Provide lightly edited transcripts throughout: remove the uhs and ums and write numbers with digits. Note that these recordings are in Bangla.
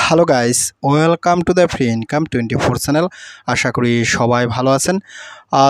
Hello guys, welcome to the free income 24 channel. আশা করি সবাই ভালো আছেন।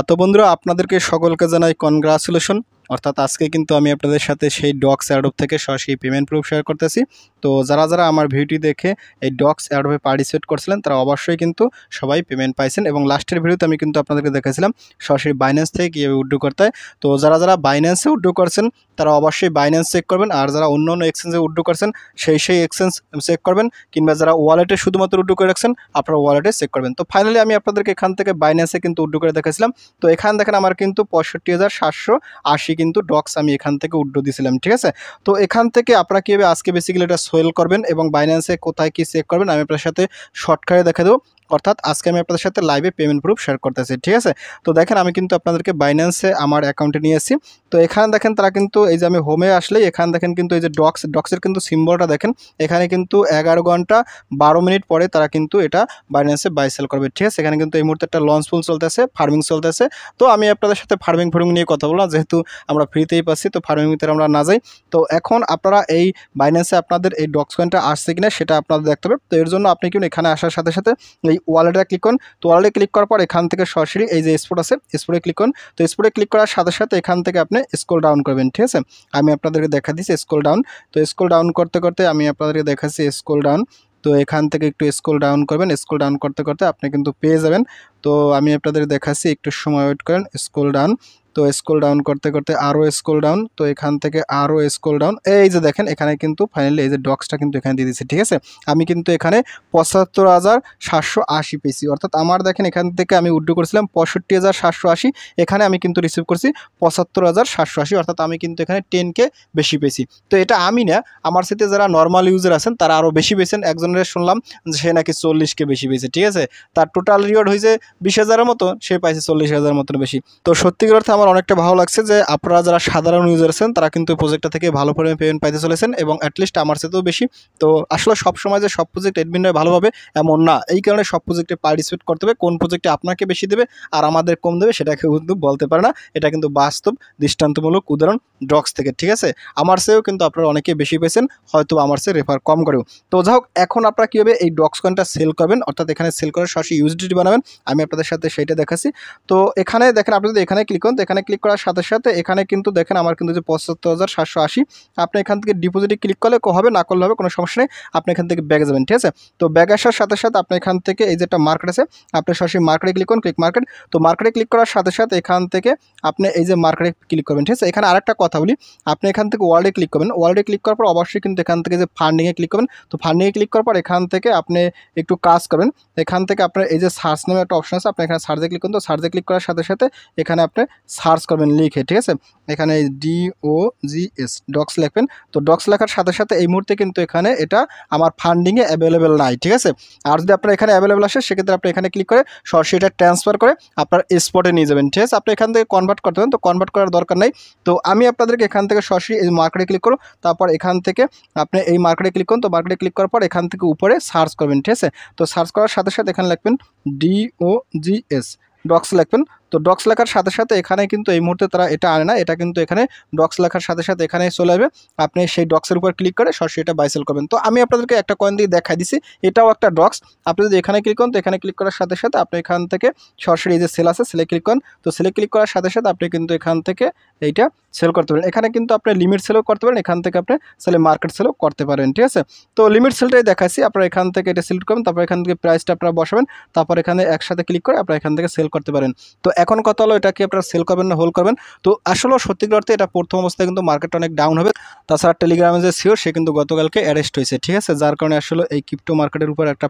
তো বন্ধুরা, আপনাদেরকে সকলকে জানাই কনগ্রাচুলেশন। অর্থাৎ আজকে কিন্তু আমি আপনাদের সাথে সেই ডক্স অ্যাডোব থেকে সরাসরি পেমেন্ট প্রুফ শেয়ার করতেছি। তো যারা আমার ভিডিওটি দেখে এই ডক্স অ্যাডোবে পার্টিসিপেট করছিলেন তারা অবশ্যই কিন্তু সবাই পেমেন্ট পাইছেন, এবং লাস্টের ভিডিওতে আমি কিন্তু আপনাদেরকে দেখাছিলাম সরাসরি বাইন্যান্স থেকে কীভাবে উইথড্র করতে হয়। তো যারা বাইন্যান্সে উইথড্র করছেন তারা অবশ্যই বাইন্যান্স চেক করবেন, আর যারা অন্য এক্সচেঞ্জে উইথড্র করছেন সেই এক্সচেঞ্জ চেক করবেন, কিংবা যারা ওয়ালেটে শুধুমাত্র উইথড্র করে রাখছেন আপনারা ওয়ালেটে চেক করবেন। তো ফাইনালি আমি আপনাদেরকে এখান থেকে বাইন্যান্সে কিন্তু উইথড্র করে দেখাছিলাম। তো এখানে দেখেন আমার কিন্তু 65,780 কিন্তু ডক্স আমি এখান থেকে উইথড্র দিয়েছিলাম, ঠিক আছে। তো এখান থেকে আপনারা কীভাবে আজকে বেসিক্যালি এটা সেল করবেন এবং বাইন্যান্সে কোথায় কী চেক করবেন আমি আপনার সাথে শর্টকাটে দেখা দেবো। অর্থাৎ আজকে আমি আপনাদের সাথে লাইভে পেমেন্ট প্রুফ শেয়ার করতেছি, ঠিক আছে। তো দেখেন আমি কিন্তু আপনাদেরকে বাইন্যান্সে আমার অ্যাকাউন্টে নিয়ে এসেছি। তো এখানে দেখেন তারা কিন্তু এই যে আমি হোমে আসলেই এখানে দেখেন কিন্তু এই যে ডক্সের কিন্তু সিম্বলটা দেখেন, এখানে কিন্তু 11 ঘন্টা 12 মিনিট পরে তারা কিন্তু এটা বাইন্যান্সে বাই সেল করবে, ঠিক আছে। এখানে কিন্তু এই মুহূর্তে একটা লঞ্চ ফুল চলতেছে, ফার্মিং চলতেছে। তো আমি আপনাদের সাথে ফার্মিং নিয়ে কথা বললাম, যেহেতু আমরা ফ্রিতেই পাচ্ছি তো ফার্মিং ভিতরে আমরা না যাই। তো এখন আপনারা এই বাইন্যান্সে আপনাদের এই ডক্স কয়েনটা আসছে কিনা সেটা আপনাদের দেখতে হবে। তো এর জন্য আপনি কিন্তু এখানে আসার সাথে সাথে এই ওয়ালেটে ক্লিক করুন। তো ওয়ালেটে ক্লিক করার পর এখান থেকে সরাসরি এই যে স্পট আছে স্পটে ক্লিক করুন। তো স্পটে ক্লিক করার সাথে সাথে এখান থেকে আপনি স্ক্রল ডাউন করবেন, ঠিক আছে। আমি আপনাদেরকে দেখা দিচ্ছি স্ক্রল ডাউন। তো স্ক্রল ডাউন করতে করতে আমি আপনাদেরকে দেখাচ্ছি স্ক্রল ডাউন। তো এখান থেকে একটু স্ক্রল ডাউন করবেন, স্ক্রল ডাউন করতে করতে আপনি কিন্তু পেয়ে যাবেন। তো আমি আপনাদের দেখাচ্ছি, একটু সময় ওয়েট করেন। স্ক্রল ডাউন, তো স্ক্রল ডাউন করতে করতে আরও স্ক্রল ডাউন, তো এখান থেকে আরও স্ক্রল ডাউন। এই যে দেখেন এখানে কিন্তু ফাইনালি এই যে ডক্সটা কিন্তু এখানে দিয়ে দিচ্ছি, ঠিক আছে। আমি কিন্তু এখানে 75,780 পেয়েছি। অর্থাৎ আমার দেখেন এখান থেকে আমি উইথড্র করেছিলাম 65,780, এখানে আমি কিন্তু রিসিভ করছি 75,780, অর্থাৎ আমি কিন্তু এখানে 10K বেশি পেয়েছি। তো এটা আমি না, আমার সাথে যারা নর্মাল ইউজার আছেন তারা আরও বেশি পেয়েছেন। একজনের শুনলাম যে সে নাকি 40K বেশি পেয়েছে, ঠিক আছে। তার টোটাল রিওয়ার্ড হয়েছে 20,000-এর মতো, সে পাইছে 40,000 মতো বেশি। তো সত্যিকার অর্থে আমার অনেকটা ভালো লাগছে যে আপনারা যারা সাধারণ ইউজার আছেন তারা কিন্তু প্রজেক্টটা থেকে ভালো পরিমাণে পেমেন্ট পাইতে চলেছেন, এবং অ্যাটলিস্ট আমার সাথেও বেশি। তো আসলে সবসময় যে সব প্রজেক্ট অ্যাডমিন হয় ভালোভাবে এমন না, এই কারণে সব প্রজেক্টে পার্টিসিপেট করতে হবে। কোন প্রজেক্টে আপনাকে বেশি দেবে আর আমাদের কম দেবে সেটা কিন্তু বলতে পারে না, এটা কিন্তু বাস্তব দৃষ্টান্তমূলক উদাহরণ ডক্স থেকে, ঠিক আছে। আমার চেয়েও কিন্তু আপনারা অনেকে বেশি পেয়েছেন, হয়তো আমার চেয়ে রেফার কম করেও। তো যাই হোক, এখন আপনারা কীভাবে এই ডক্স কয়েনটা সেল করবেন, অর্থাৎ এখানে সেল করে সরাসরি ইউএসডিটি বানাবেন, আমি আপনাদের সাথে সেইটা দেখাচ্ছি। তো এখানে দেখেন আপনি যদি এখানে ক্লিক করেন, তো এখানে ক্লিক করার সাথে সাথে এখানে কিন্তু দেখেন আমার কিন্তু যে 75,780, আপনি এখান থেকে ডিপোজিটে ক্লিক করলে হবে, না করলে হবে, কোনো সমস্যা নেই। আপনি এখান থেকে ব্যাগে যাবেন, ঠিক আছে। তো ব্যাগ আসার সাথে সাথে আপনি এখান থেকে এই যে একটা মার্কেট আছে, আপনি সরাসরি মার্কেটে ক্লিক করুন, ক্লিক মার্কেট। তো মার্কেটে ক্লিক করার সাথে সাথে এখান থেকে আপনি এই যে মার্কেটে ক্লিক করবেন, ঠিক আছে। এখানে আরেকটা কথা বলি, আপনি এখান থেকে ওয়ালেটে ক্লিক করবেন। ওয়ালেটে ক্লিক করার পর অবশ্যই কিন্তু এখান থেকে যে ফান্ডিংয়ে ক্লিক করবেন। তো ফান্ডিংয়ে ক্লিক করার পর এখান থেকে আপনি একটু কাজ করবেন। এখান থেকে আপনার এই যে সার্চ নামে একটা অপশন আছে, আপনি এখানে সার্চে ক্লিক করুন। তো সার্চে ক্লিক করার সাথে সাথে এখানে আপনি সার্চ করবেন লিখে, ঠিক আছে। এখানে DOGS ডক্স লিখবেন। তো ডক্স লেখার সাথে সাথে এই মুহূর্তে কিন্তু এখানে এটা আমার ফান্ডিংয়ে অ্যাভেলেবেল নাই, ঠিক আছে। আর যদি আপনার এখানে অ্যাভেলেবেল আসে সেক্ষেত্রে আপনি এখানে ক্লিক করে সরাসরি এটা ট্রান্সফার করে আপনার স্পটে নিয়ে যাবেন, ঠিক আছে। আপনি এখান থেকে কনভার্ট করতে পারেন, তো কনভার্ট করার দরকার নাই। তো আমি আপনাদেরকে এখান থেকে সরাসরি এই মার্কেটে ক্লিক করুন, তারপর এখান থেকে আপনি এই মার্কেটে ক্লিক করুন। তো মার্কেটে ক্লিক করার পর এখান থেকে উপরে সার্চ করবেন, ঠিক আছে। তো সার্চ করার সাথে সাথে এখানে লিখবেন DOGS ডক্স লিখবেন। তো ডক্স লেখার সাথে সাথে এখানে কিন্তু এই মুহূর্তে তারা এটা আনে না, এটা কিন্তু এখানে ডক্স লেখার সাথে সাথে এখানে চলে যাবে। আপনি সেই ডক্সের উপর ক্লিক করে সরাসরি এটা বাই সেল করবেন। তো আমি আপনাদেরকে একটা কয়েন দিয়ে দেখাই দিছি, এটাও একটা ডক্স। আপনি যদি এখানে ক্লিক করেন, তো এখানে ক্লিক করার সাথে সাথে আপনি এখান থেকে সরাসরি এই যে সেল আছে সেলে ক্লিক করেন। তো সেলে ক্লিক করার সাথে সাথে আপনি কিন্তু এখান থেকে এইটা সেল করতে পারেন। এখানে কিন্তু আপনি লিমিট সেলও করতে পারেন, এখান থেকে আপনি সেলে মার্কেট সেলও করতে পারেন, ঠিক আছে। তো লিমিট সেলটাই দেখাচ্ছি, আপনারা এখান থেকে এটা সিলেক্ট করবেন, তারপর এখান থেকে প্রাইসটা আপনারা বসাবেন, তারপর এখানে একসাথে ক্লিক করে আপনারা এখান থেকে সেল করতে পারেন। তো এখন কথা হলো এটা কি আপনারা সেল করবেন না হোল্ড করবেন। তো আসলে সত্যিকার অর্থে এটা প্রথম অবস্থায় কিন্তু মার্কেটটা অনেক ডাউন হবে। তাছাড়া টেলিগ্রামে যে সিও সে কিন্তু গতকালকে অ্যারেস্ট হয়েছে, ঠিক আছে। যার কারণে আসলে এই ক্রিপ্টো মার্কেটের উপর একটা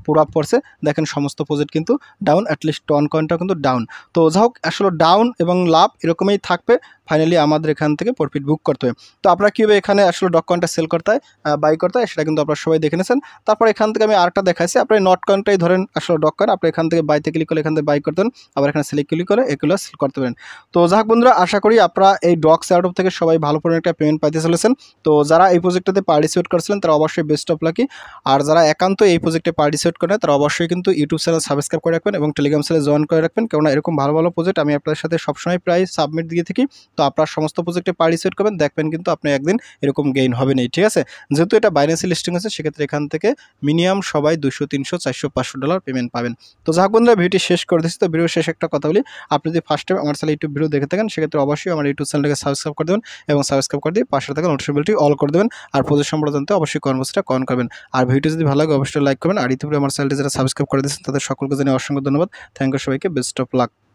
প্রভাব পড়ছে। দেখেন সমস্ত প্রজেক্ট কিন্তু ডাউন, অ্যাটলিস্ট টন কয়েনটাও কিন্তু ডাউন। তো যাই হোক, আসলে ডাউন এবং লাভ এরকমই থাকবে। ফাইনালি আমাদের এখান থেকে প্রফিট বুক করতে হবে। তো আপনারা কীভাবে এখানে আসলে ডক কয়েনটা সেল করতে হয়, বাই করতে হয়, সেটা কিন্তু আপনারা সবাই দেখে নিয়েছেন। তারপর এখান থেকে আমি আরেকটা দেখাইছি, আপনি নট কয়েনটাই ধরেন আসলে ডক কয়েন, আপনি এখান থেকে বাইতে ক্লিক করে এখান থেকে বাই করতেন, আবার এখানে সিলেক্ট ক্লিক করে এগুলো সেল করতে পারেন। তো যাই হোক বন্ধুরা, আশা করি আপনারা এই ডক্স অ্যাডোব থেকে সবাই ভালো পরিমাণে একটা পেমেন্ট পাইতে চলেছেন। তো যারা এই প্রজেক্টটাতে পার্টিসিপেট করেছিলেন তারা অবশ্যই বেস্ট অফ লাকি। আর যারা একান্ত এই প্রজেক্টে পার্টিসিপেট করেন তারা অবশ্যই কিন্তু ইউটিউব চ্যানেল সাবস্ক্রাইব করে রাখবেন এবং টেলিগ্রাম চ্যানেলে জয়েন করে রাখবেন, কেননা এরকম ভালো ভালো প্রজেক্ট আমি আপনাদের সাথে সবসময় প্রায় সাবমিট দিয়ে থাকি। তো আপনার সমস্ত প্রজেক্টে পার্টিসিপেট করবেন, দেখবেন কিন্তু আপনি একদিন এরকম গেইন হবে না, ঠিক আছে। যেহেতু এটা বাইন্যান্সি লিস্টিং আছে, সেক্ষেত্রে এখান থেকে মিনিমাম সবাই 200, 300, 400, $500 পেমেন্ট পাবেন। তো যাক বন্ধুরা, ভিডিওটি শেষ করে দিচ্ছি। তো ভিডিও শেষ একটা কথা বলি, আপনি যদি ফার্স্ট টাইম আমার চ্যানেল ইউটিউব ভিডিও দেখে থাকেন, সেক্ষেত্রে অবশ্যই আমার ইউটিউব চ্যানেলটাকে সাবস্ক্রাইব করে দেবেন এবং সাবস্ক্রাইব করে দিয়ে পাশে থাকা নোটিফিকেশন বেলটি অল করে দেবেন। আর প্রজেক্ট সম্পর্কে জানতে অবশ্যই কমেন্টসটা কমেন্ট করবেন। আর ভিডিও যদি ভালো লাগে অবশ্যই লাইক করবেন। আর ইতিপূর্বে আমার চ্যানেলটি যারা সাবস্ক্রাইব করে দিয়েছেন তাদের সকলকে জানিয়ে অসংখ্য ধন্যবাদ। থ্যাংক ইউ সবাইকে, বেস্ট অফ লাক।